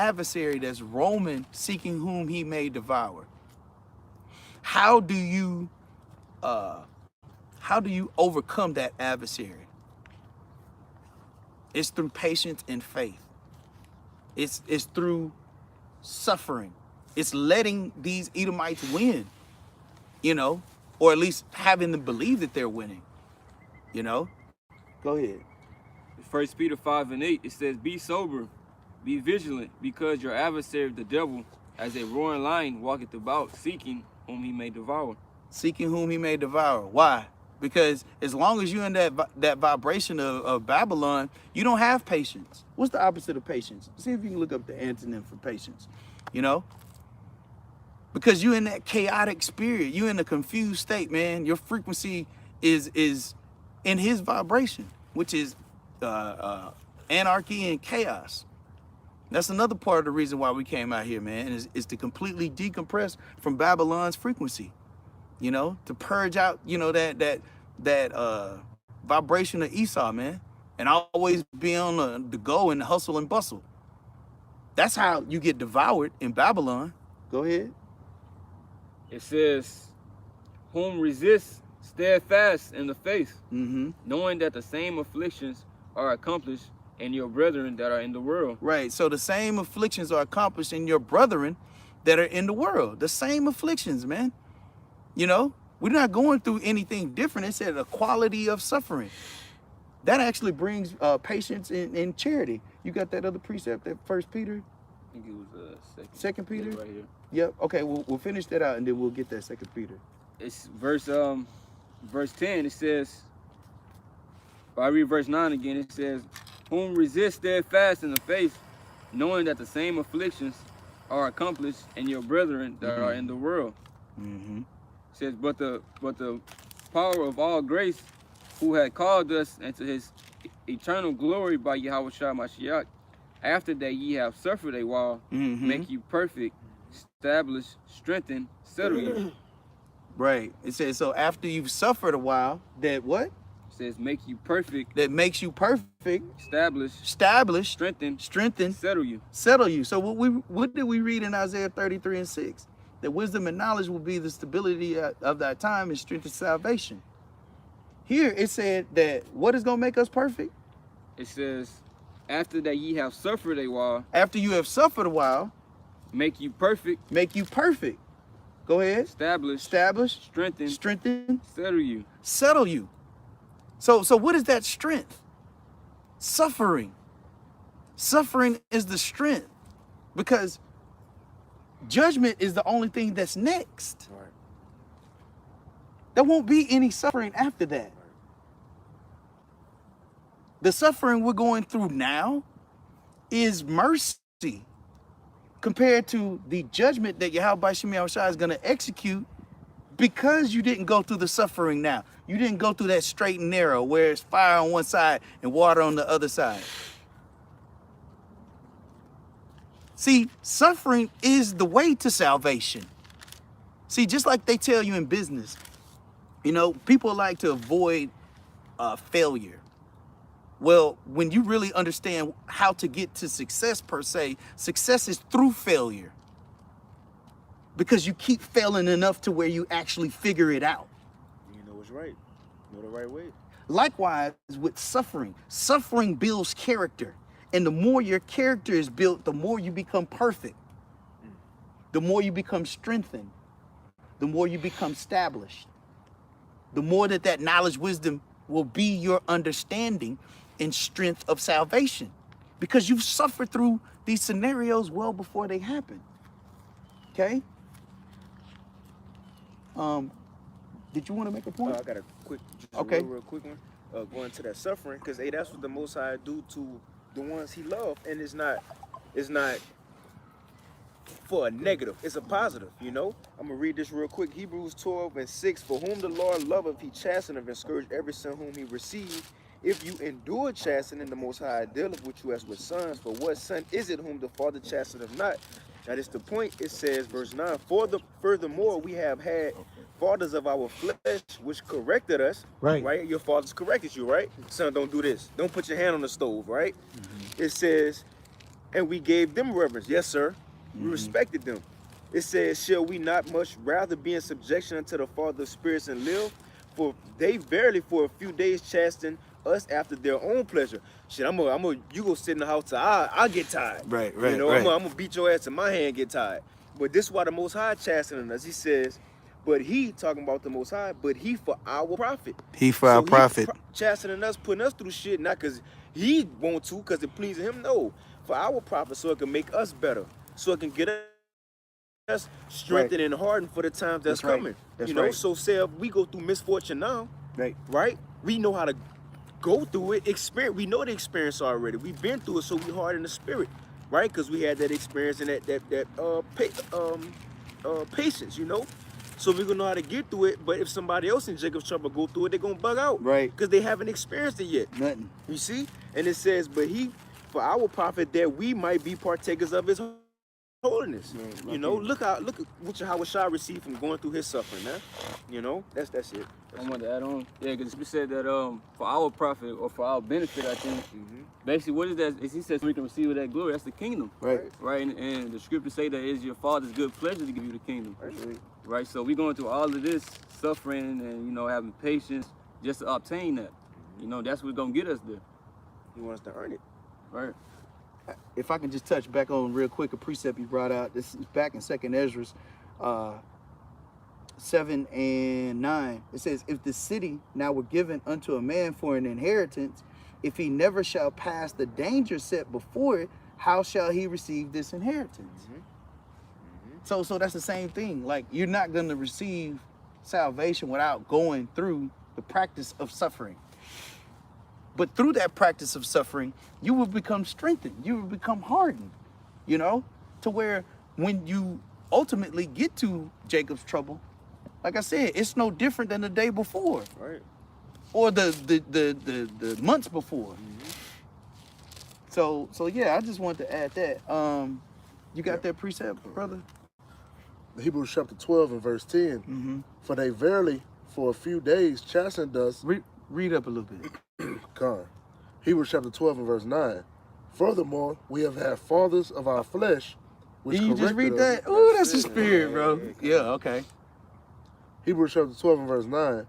adversary that's roaming, seeking whom he may devour. How do you overcome that adversary? It's through patience and faith. It's through suffering. It's letting these Edomites win, or at least having them believe that they're winning, Go ahead. 1 Peter 5:8, it says, be sober, be vigilant, because your adversary, the devil, as a roaring lion, walketh about, seeking whom he may devour. Seeking whom he may devour. Why? Because as long as you're in that vibration of Babylon, you don't have patience. What's the opposite of patience? See if you can look up the antonym for patience. Because you're in that chaotic spirit. You're in a confused state, man. Your frequency is in his vibration, which is anarchy and chaos. That's another part of the reason why we came out here, man, is to completely decompress from Babylon's frequency, to purge out, that vibration of Esau, man, and always be on the go and hustle and bustle. That's how you get devoured in Babylon. Go ahead. It says, whom resist steadfast in the faith, knowing that the same afflictions are accomplished in your brethren that are in the world. Right. So the same afflictions are accomplished in your brethren that are in the world. The same afflictions, man. We're not going through anything different. It said a quality of suffering. That actually brings patience and charity. You got that other precept, that 1 Peter? I think it was Second Peter? right here. Yep. Okay, we'll finish that out and then we'll get that 2 Peter. It's verse 10, it says, if I read verse 9 again, it says, whom resist steadfast in the faith, knowing that the same afflictions are accomplished in your brethren that are in the world. It says, but the power of all grace, who had called us into his eternal glory by Yahweh Shah Mashiach, after that ye have suffered a while, make you perfect, establish, strengthen, settle you. Right. It says, so after you've suffered a while, that what? It says, make you perfect. That makes you perfect. Establish. Strengthen. Settle you. Settle you. So what did we read in Isaiah 33:6? That wisdom and knowledge will be the stability of thy time and strength of salvation. Here it said that what is going to make us perfect? It says, after that ye have suffered a while. After you have suffered a while. Make you perfect. Make you perfect. Go ahead. Establish. Strengthen. Settle you. Settle you. So what is that strength? Suffering. Suffering is the strength. Because judgment is the only thing that's next. Right. There won't be any suffering after that. The suffering we're going through now is mercy compared to the judgment that Yahweh Shemi Shai is going to execute because you didn't go through the suffering now. You didn't go through that straight and narrow where it's fire on one side and water on the other side. See, suffering is the way to salvation. See, just like they tell you in business, people like to avoid failure. Well, when you really understand how to get to success per se, success is through failure. Because you keep failing enough to where you actually figure it out. You know what's right. You know the right way. Likewise with suffering. Suffering builds character. And the more your character is built, the more you become perfect. The more you become strengthened. The more you become established. The more that knowledge, wisdom will be your understanding and strength of salvation. Because you've suffered through these scenarios well before they happen. Okay? Did you want to make a point? I got a quick, real quick one. Going to that suffering, because that's what the Most High do to the ones He loved, and it's not for a negative. It's a positive. I'm gonna read this real quick. Hebrews 12:6. For whom the Lord loveth, He chasteneth and scourgeth every son whom He received. If you endure chastening, the Most High dealeth with you as with sons. For what son is it whom the Father chasteneth not? Now this the point. It says, verse 9. Furthermore, we have had fathers of our flesh which corrected us. Right. Your fathers corrected you, right? Son, don't do this. Don't put your hand on the stove, right? It says, and we gave them reverence. Yes, sir. We respected them. It says, shall we not much rather be in subjection unto the Father of spirits and live? For they verily for a few days chasten us after their own pleasure. Shit, you go sit in the house till I get tired. Right, You know, I'm gonna beat your ass till my hand get tired. But this is why the Most High chastening us. He says, but he, talking about the Most High, but he for our profit. He for our profit. Chastening us, putting us through shit, not because he want to, because it pleases him, no. For our profit, so it can make us better. So it can get us strengthened and hardened for the times that's coming. That's you know, right. so say if we go through misfortune now, Right. we know how to go through it, experience. We know the experience already. We've been through it, so we hard in the spirit, right? Because we had that experience and patience, you know. So we're gonna know how to get through it. But if somebody else in Jacob's trouble go through it, they're gonna bug out, Right. Because they haven't experienced it yet. Nothing. You see, and it says, but he for our profit that we might be partakers of his holiness. You know, look at what Yahushua received from going through his suffering, man. You know, that's it. I want to add on. Yeah, because we said that for our profit or for our benefit, I think, basically what is that? Is he says we can receive that glory. That's the kingdom. Right. Right, and the scriptures say that it's your Father's good pleasure to give you the kingdom. Right, so we're going through all of this suffering and, you know, having patience just to obtain that. You know, that's what's going to get us there. He wants to earn it. Right. If I can just touch back on real quick a precept you brought out. This is back in 2nd Ezra 7 and 9. It says, if the city now were given unto a man for an inheritance, if he never shall pass the danger set before it, how shall he receive this inheritance? So that's the same thing. Like, you're not going to receive salvation without going through the practice of suffering. But through that practice of suffering, you will become strengthened. You will become hardened, you know, to where when you ultimately get to Jacob's trouble, like I said, it's no different than the day before, Right. or the months before. So yeah, I just wanted to add that. You got that precept, brother? Hebrews chapter 12 and verse 10. For they verily for a few days chastened us. Read up a little bit. Hebrews chapter 12 and verse 9. Furthermore, we have had fathers of our flesh, which Did you just read corrected us. that? Oh, that's the spirit, bro. Yeah, okay. Hebrews chapter 12 and verse 9.